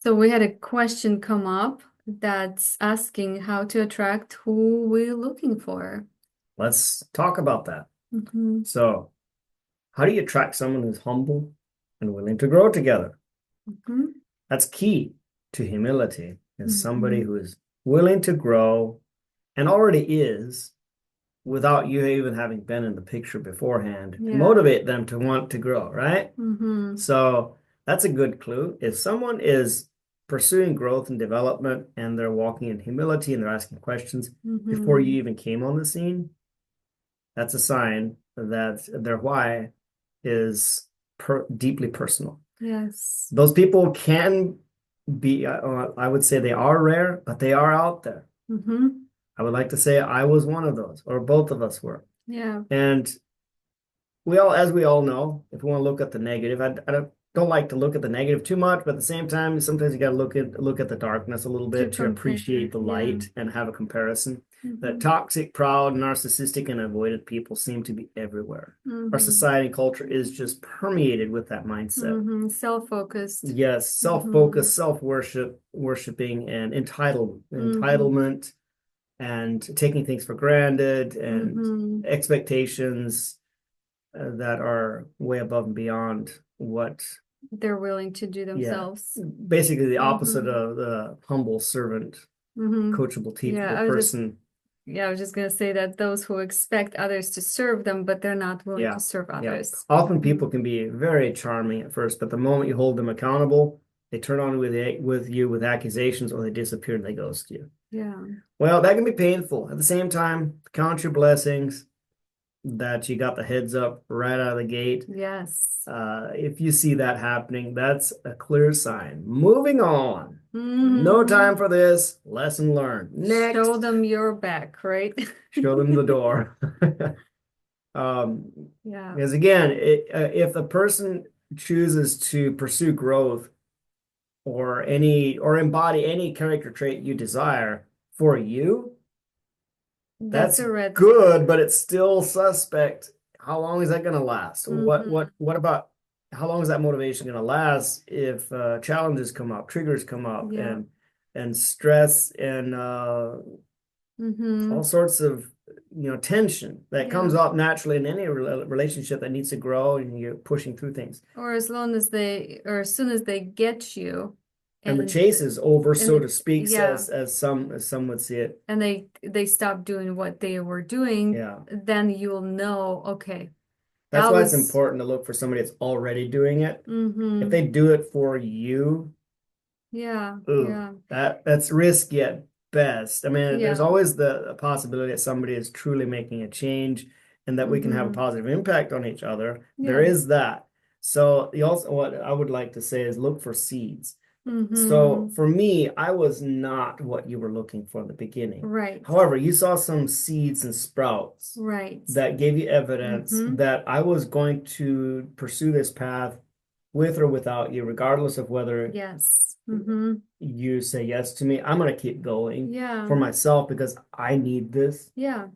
So we had a question come up that's asking how to attract who we're looking for. Let's talk about that. Hmm. So, how do you attract someone who's humble and willing to grow together? Hmm. That's key to humility, is somebody Hmm. who is willing to grow and already is without you even having been in the picture beforehand to Yeah. motivate them to want to grow, right? Hmm. So, that's a good clue. If someone is pursuing growth and development and they're walking in humility and they're asking questions before you Hmm. even came on the scene, that's a sign that their why is deeply personal. Yes. Those people can be, I would say they are rare, but they are out there. Hmm. I would like to say I was one of those, or both of us were. Yeah. And we all, as we all know, if we want to look at the negative, I don't like to look at the negative too much, but at the same time, sometimes you got to look at the darkness a little To bit to compare. appreciate the Yeah. light and have a comparison. That Hmm. toxic, proud, narcissistic, and avoidant people seem to be everywhere. Our Hmm. society and culture is just permeated with that mindset. Hmm. Self-focused. Yes, Hmm. self-focus, worshiping, and Hmm. entitlement, and taking things for granted, and Hmm. expectations that are way above and beyond what, They're willing to do yeah, themselves. basically the opposite Hmm. of the humble servant, Hmm. coachable, Yeah, teachable I was just person. Yeah, I was just gonna say that those who expect others to serve them, but they're not willing to Yeah, serve yeah. others. Often people Hmm. can be very charming at first, but the moment you hold them accountable, they turn on with you with accusations, or they disappear and they ghost you. Yeah. Well, that can be painful. At the same time, count your blessings that you got the heads up right out of the gate. Yes. If you see that happening, that's a clear sign. Moving on. No time Hmm. for this. Lesson learned. Show Next, them your back, right? show them the door. Yeah. Because again, if the person chooses to pursue growth or embody any character trait you desire for you, That's that's a red good, flag. but it's still suspect. How long is that going to last? Hmm. What about how long is that motivation going to last if challenges come up, triggers come up, Yeah. and stress and all Hmm. sorts of tension that Yeah. comes up naturally in any relationship that needs to grow and you're pushing through things. Or as soon as they get you And the and chase is over, so to speak, yeah, as some would see it. and they stop doing what they were doing, Yeah. then you'll know, okay, That's that why it's was important to look for somebody that's already doing it. If mm-hmm. they do it for you, Yeah, ooh, yeah, that's risky at best. I mean, there's yeah. always the possibility that somebody is truly making a change and that we can have a Mm-hmm. positive impact on each other. There Yeah. is that. So you also, what I would like to say is look for seeds. So Mm-hmm. for me, I was not what you were looking for in the beginning. Right. However, you saw some seeds and sprouts Right. that gave you evidence Mm-hmm. that I was going to pursue this path with or without you, regardless of whether Yes. Mm-hmm. you say yes to me. I'm going to keep going Yeah. for myself because I need this. Yeah.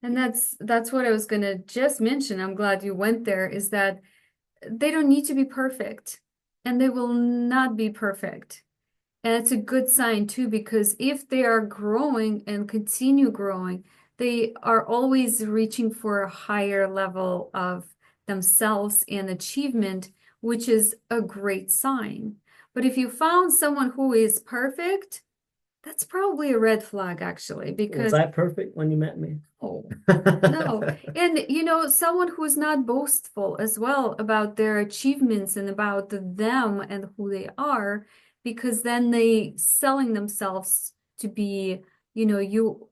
And that's what I was gonna just mention. I'm glad you went there, is that they don't need to be perfect, and they will not be perfect. And it's a good sign too, because if they are growing and continue growing, they are always reaching for a higher level of themselves and achievement, which is a great sign. But if you found someone who is perfect, that's probably a red flag, actually, Was because I perfect when you met me? oh, no. And someone who's not boastful as well about their achievements and about them and who they are, because then they selling themselves to be,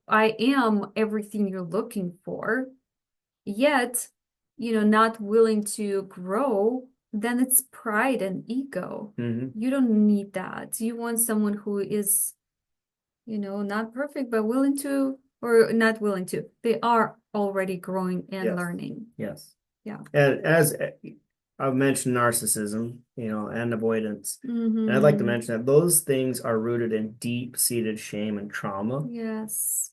I am everything you're looking for, yet, not willing to grow, then it's pride and ego. Hmm. You don't need that. You want someone who is not perfect, but willing to, or not willing to. They are already growing and Yes. learning. Yes. Yeah. And as I've mentioned narcissism, and avoidance. And I'd like to Mm-hmm. mention that those things are rooted in deep-seated shame and trauma. Yes.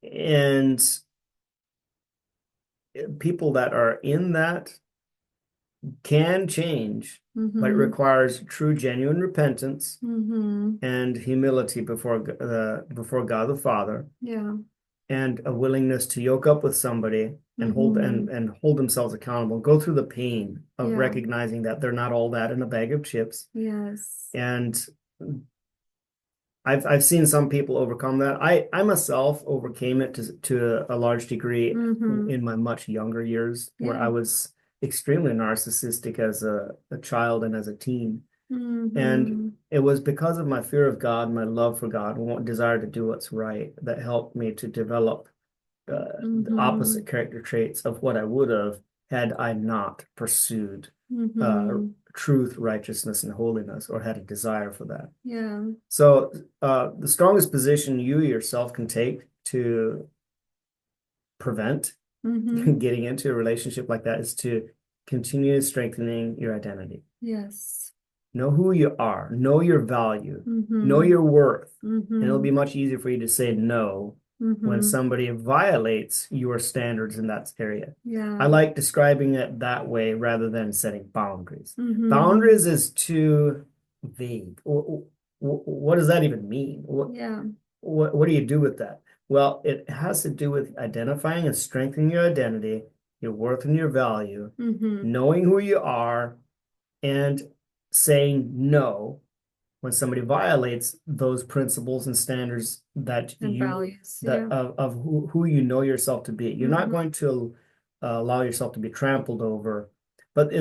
And people that are in that can change but it Mm-hmm. requires true, genuine repentance Mm-hmm. and humility before God the Father, Yeah. and a willingness to yoke up with somebody and Mm-hmm. hold themselves accountable, go through the pain of Yeah. recognizing that they're not all that in a bag of chips. Yes. And I've seen some people overcome that. I myself overcame it to a large degree Mm-hmm. in my much younger years, where Yeah. I was extremely narcissistic as a child and as a teen. And Mm-hmm. it was because of my fear of God, my love for God, and what desire to do what's right that helped me to develop the Mm-hmm. opposite character traits of what I would have had I not pursued uh, Mm-hmm. truth, righteousness, and holiness, or had a desire for that. Yeah. So, the strongest position you yourself can take to prevent Mm-hmm. getting into a relationship like that is to continue strengthening your identity. Yes. Know who you are, know your value, know Mm-hmm. your worth, and it'll Mm-hmm. be much easier for you to say no when Mm-hmm. somebody violates your standards in that area. I Yeah. like describing it that way rather than setting boundaries. Mm-hmm. Boundaries is too vague. What does that even mean? Yeah. What do you do with that? Well, it has to do with identifying and strengthening your identity, your worth and your value, Mm-hmm. knowing who you are, and saying no when somebody violates those principles and standards And values. that Yeah. of who you know yourself to be. You're not Mm-hmm. going to allow yourself to be trampled over, but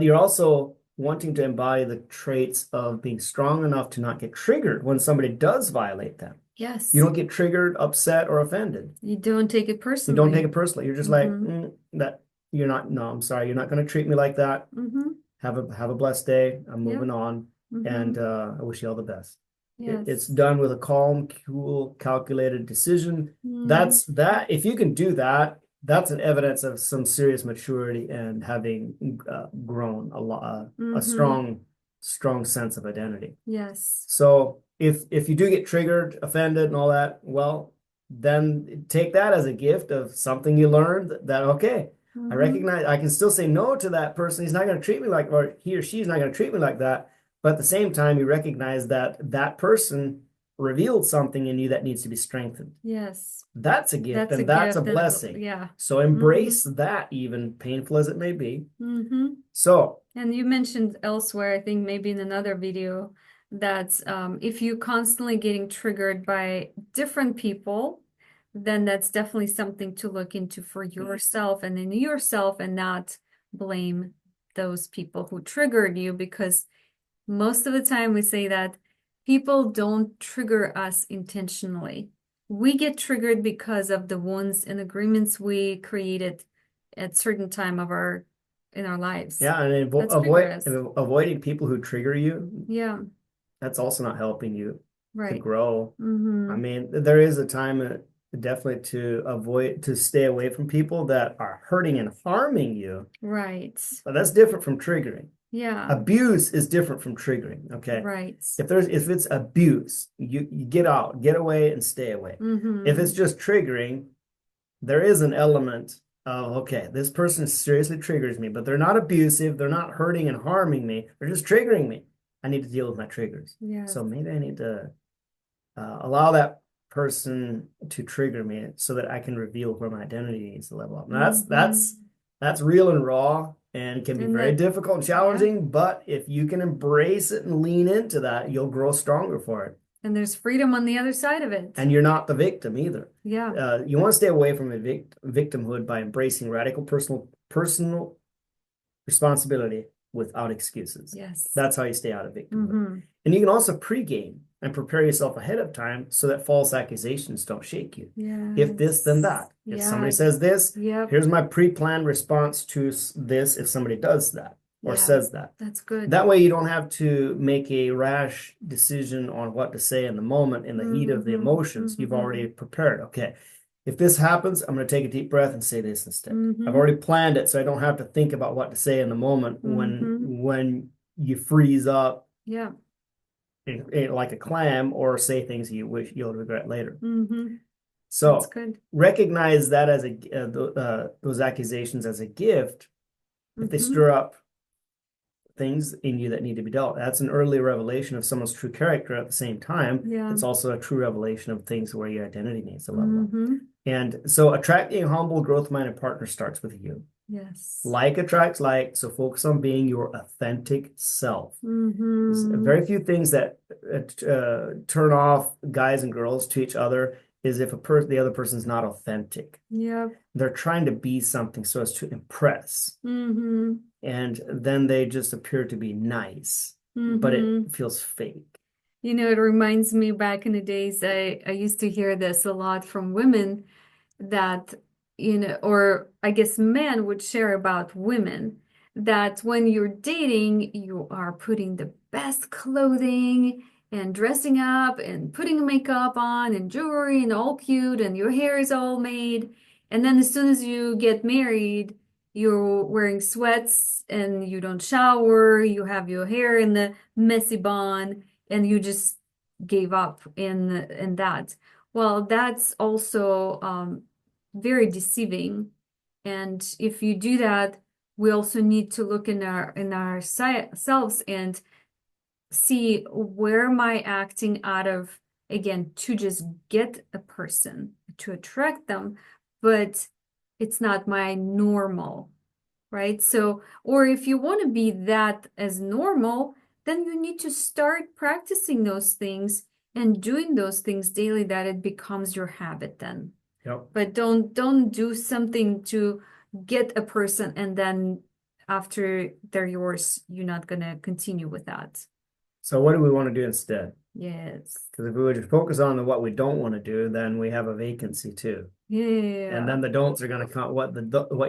you're also wanting to embody the traits of being strong enough to not get triggered when somebody does violate them. You Yes. don't get triggered, upset, or offended. You don't take it You don't take personally. it personally. You're just like, Mm-hmm. that you're not, no, I'm sorry, you're not going to treat me like that. Mm-hmm. Have a blessed day. I'm Yep. moving on, Mm-hmm. and I wish you all the best. It's Yes. done with a calm, cool, calculated decision. Mm-hmm. That's that. If you can do that, that's an evidence of some serious maturity and having grown a Mm-hmm. strong sense of identity. Yes. So if you do get triggered, offended, and all that, well, then take that as a gift of something you learned that okay, I Mm-hmm. recognize I can still say no to that person. He's not going to treat me like, or he or she's not going to treat me like that. But at the same time, you recognize that that person revealed something in you that needs to be strengthened. Yes. That's a gift That's a and that's a gift and blessing. yeah. So Mm-hmm. embrace that, even painful as it may be. Mm-hmm. So, And you mentioned elsewhere, I think maybe in another video, that if you're constantly getting triggered by different people, then that's definitely something to look into for yourself and in yourself and not blame those people who triggered you because most of the time we say that people don't trigger us intentionally. We get triggered because of the wounds and agreements we created at certain time of our in our lives. yeah, and That's trigger us. avoiding people who trigger you, Yeah, that's also not helping you to right. grow. I Mm-hmm. mean, there is a time definitely to stay away from people that are hurting and harming you, Right. but that's different from triggering. Yeah, Abuse is different from triggering, okay? right. If it's abuse, you get out, get away and stay away. If it's Mm-hmm. just triggering, there is an element of, okay, this person seriously triggers me, but they're not abusive, they're not hurting and harming me, they're just triggering me. I need to deal with my triggers. Yes. So maybe I need to allow that person to trigger me so that I can reveal where my identity needs to level up. Now Mm-hmm. that's real and raw and can be And very that, difficult and yeah. challenging, but if you can embrace it and lean into that, you'll grow stronger for it. And there's freedom on the other side of it. And you're not the victim either. Yeah. You want to stay away from a victimhood by embracing radical personal responsibility without excuses. Yes. That's how you stay out of victimhood. Mm-hmm. And you can also pregame and prepare yourself ahead of time so that false accusations don't shake you. If this, then Yes. that. If Yeah. somebody says this, Yep. here's my pre-planned response to this if somebody does that or Yeah. says that. That's good. That way you don't have to make a rash decision on what to say in the moment, in the heat of the Mm-hmm. emotions. You've Mm-hmm. already prepared. Okay, if this happens, I'm going to take a deep breath and say this instead. I've Mm-hmm. already planned it, so I don't have to think about what to say in the moment Mm-hmm. when you freeze up Yeah. like a clam or say things you wish you'll regret later. Mm-hmm. That's So good. recognize that as those accusations as a gift if they Mm-hmm. stir up things in you that need to be dealt. That's an early revelation of someone's true character. At the same time, Yeah. it's also a true revelation of things where your identity needs to level up. Mm-hmm. And so attracting a humble, growth-minded partner starts with you. Yes. Like attracts like, so focus on being your authentic self. There's Mm-hmm. very few things that turn off guys and girls to each other is if the other person's not authentic. Yep. They're trying to be something so as to impress. Mm-hmm. And then they just appear to be nice, but it Mm-hmm. feels fake. You know, it reminds me back in the days, I used to hear this a lot from women that, you know, or I guess men would share about women that when you're dating, you are putting the best clothing and dressing up and putting makeup on and jewelry and all cute and your hair is all made. And then as soon as you get married, you're wearing sweats and you don't shower, you have your hair in the messy bun, and you just gave up in that. Well, that's also very deceiving. And if you do that, we also need to look in our selves and see where am I acting out of, again, to just get a person, to attract them, but it's not my normal, right? So, or if you want to be that as normal, then you need to start practicing those things and doing those things daily that it becomes your habit then. Yep. But don't do something to get a person and then after they're yours, you're not gonna continue with that. So what do we want to do instead? Yes. Because if we would just focus on what we don't want to do, then we have a vacancy too. And Yeah. then the don'ts are going to come. What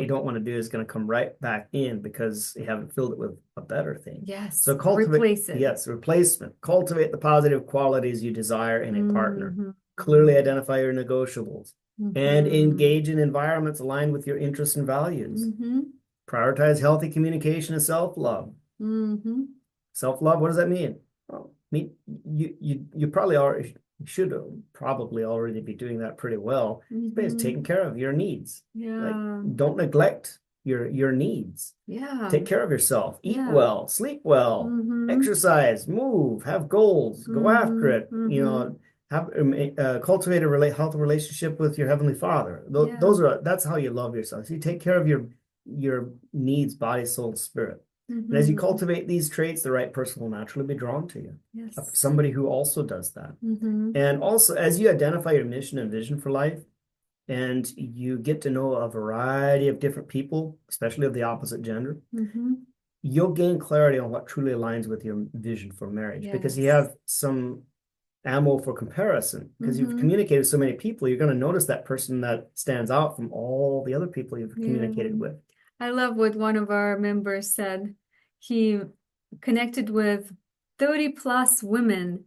you don't want to do is going to come right back in because you haven't filled it with a better thing. Yes. So cultivate, Replace it. yes, replacement. Cultivate the positive qualities you desire in a partner. Mm-hmm. Clearly identify your negotiables and Mm-hmm. engage in environments aligned with your interests and values. Mm-hmm. Prioritize healthy communication and self-love. Mm-hmm. Self-love, what does that mean? Well, you probably already should probably already be doing that pretty well. It's Mm-hmm. taking care of your needs. Like, Yeah. don't neglect your needs. Yeah. Take care of yourself. Eat Yeah. well, sleep well, Mm-hmm. exercise, move, have goals, go after Mm-hmm. it. You Mm-hmm. know, have cultivate a healthy relationship with your heavenly Father. Yeah. That's how you love yourself. So you take care of your needs, body, soul, and spirit. And as you Mm-hmm. cultivate these traits, the right person will naturally be drawn to you. Yes. Somebody who also does that. Mm-hmm. And also, as you identify your mission and vision for life, and you get to know a variety of different people, especially of the opposite gender, Mm-hmm. you'll gain clarity on what truly aligns with your vision for marriage because you Yes. have some ammo for comparison. Because you've Mm-hmm. communicated with so many people, you're going to notice that person that stands out from all the other people you've Yeah. communicated with. I love what one of our members said. He connected with 30 plus women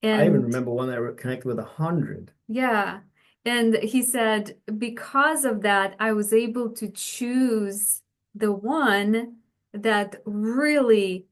I even and remember one that connected with 100. yeah. And he said, because of that, I was able to choose the one that really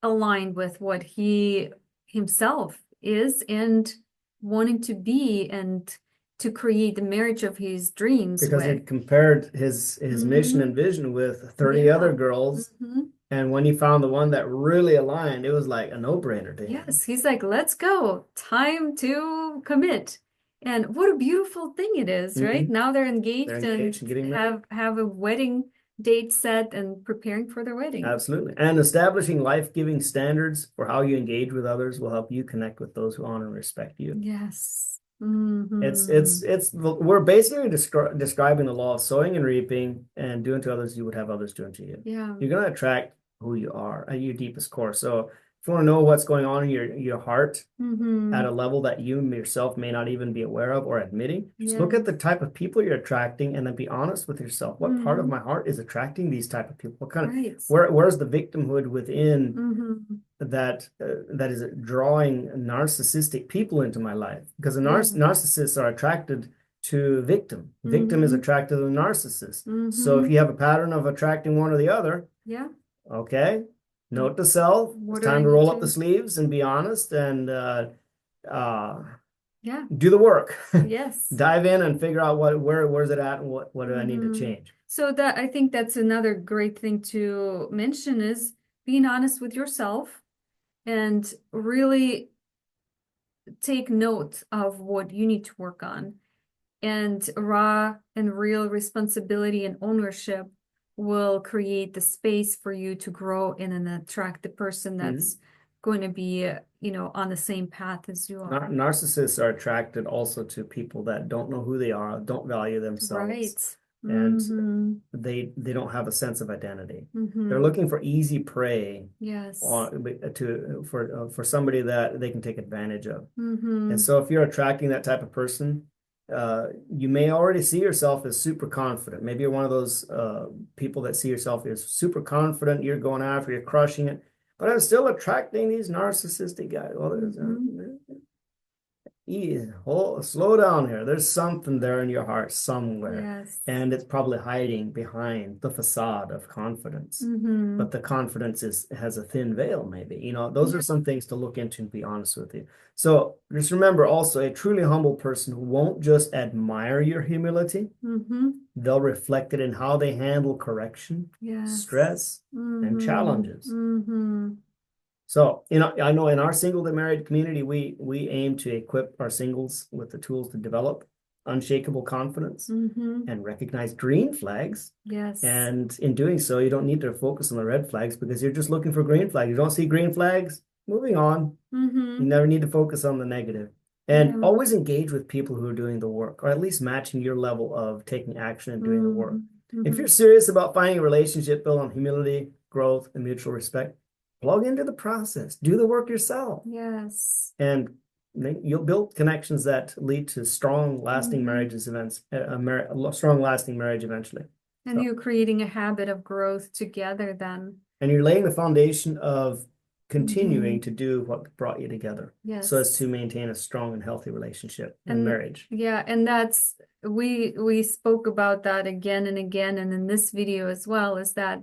aligned with what he himself is and wanting to be and to create the marriage of his dreams Because with. he'd compared his mission and Hmm. vision with 30 other Yeah. girls. Hmm. And when he found the one that really aligned, it was like a no-brainer to him. Yes, he's like, let's go. Time to commit. And what a beautiful thing it is, right? Mhm. Now they're They're engaged engaged and and getting married. have a wedding date set and preparing for their wedding. Absolutely. And establishing life-giving standards for how you engage with others will help you connect with those who honor and respect you. Yes. We're basically describing the law of sowing and reaping and doing to others you would have others doing to you. Yeah. You're going to attract who you are at your deepest core. So if you want to know what's going on in your heart at a level that you yourself may not even be aware of or admitting, just look Yeah. at the type of people you're attracting and then be honest with yourself. What part of Mhm. my heart is attracting these type of people? What kind of Right. where's the victimhood within Hmm. that is drawing narcissistic people into my life? Because the Yeah. narcissists are attracted to victim. Victim is Hmm. attracted to the narcissist. So if Hmm. you have a pattern of attracting one or the other, Yeah. okay, note to self, it's What do I time to need roll up the to? sleeves and be honest and uh, Yeah. do the work. Yes. Dive in and figure out where's it at and what do I need to Hmm. change. So that I think that's another great thing to mention is being honest with yourself and really take note of what you need to work on. And raw and real responsibility and ownership will create the space for you to grow and then attract the person that's going to be, on the same path as you are. Narcissists are attracted also to people that don't know who they are, don't value Right. themselves, and Mm-hmm. they don't have a sense of identity. Mm-hmm. They're looking for easy prey Yes. for somebody that they can take advantage of. Mm-hmm. And so if you're attracting that type of person, you may already see yourself as super confident. Maybe you're one of those people that see yourself as super confident, you're going after, you're crushing it, but I'm still attracting these narcissistic guys. Well, slow down here. There's something there in your heart somewhere. Yes. And it's probably hiding behind the facade of confidence. Mm-hmm. But the confidence has a thin veil, maybe. Those are some things to look into and be honest with you. So just remember also, a truly humble person won't just admire your humility. Mm-hmm. They'll reflect it in how they handle correction, Yes. stress, Mm-hmm. and challenges. Mm-hmm. So, I know in our single to married community, we aim to equip our singles with the tools to develop unshakable confidence and recognize green flags. Yes. And in doing so, you don't need to focus on the red flags because you're just looking for green flags. You don't see green flags, moving on. You never need to focus on the negative. And always engage with people who are doing the work, or at least matching your level of taking action and doing the work. If you're serious about finding a relationship built on humility, growth, and mutual respect, plug into the process. Do the work yourself. Yes. And you'll build connections that lead to strong, lasting marriages strong, lasting marriage eventually. And you're creating a habit of growth together then. And you're laying the foundation of continuing to do what brought you together. Yes. So as to maintain a strong and healthy relationship and marriage. Yeah, and that's we spoke about that again and again, and in this video as well, is that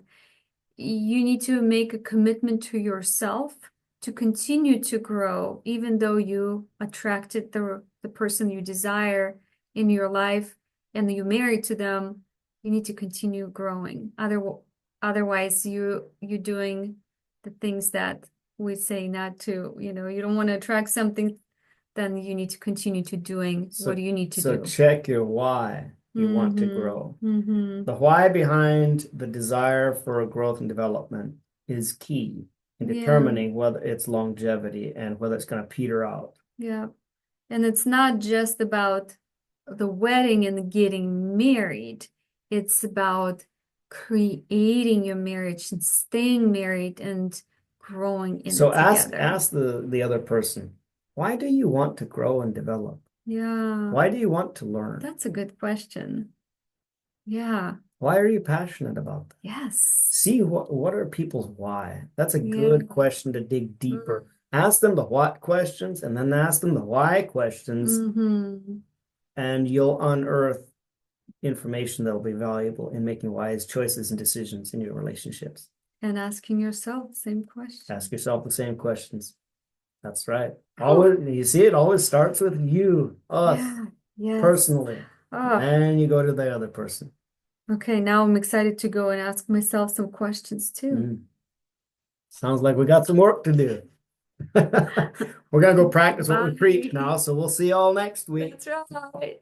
you need to make a commitment to yourself to continue to grow, even though you attracted the person you desire in your life and you married to them. You need to continue growing. Otherwise, you're doing the things that we say not to. You don't want to attract something, then you need to continue to doing what you need to do. So check your why you want to grow. The why behind the desire for growth and development is key in determining whether it's longevity and whether it's going to peter out. Yeah. And it's not just about the wedding and getting married. It's about creating your marriage and staying married and growing in it together. Ask the other person, why do you want to grow and develop? Yeah. Why do you want to learn? That's a good question. Yeah. Why are you passionate about that? Yes. See what are people's why? That's a good question to dig deeper. Ask them the what questions and then ask them the why questions, and you'll unearth information that will be valuable in making wise choices and decisions in your relationships. And asking yourself the same questions. Ask yourself the same questions. That's right. Always, you see, it always starts with you, us, personally. And you go to the other person. Okay, now I'm excited to go and ask myself some questions too. Sounds like we got some work to do. We're going to go practice what we preach now, so we'll see y'all next week. That's right.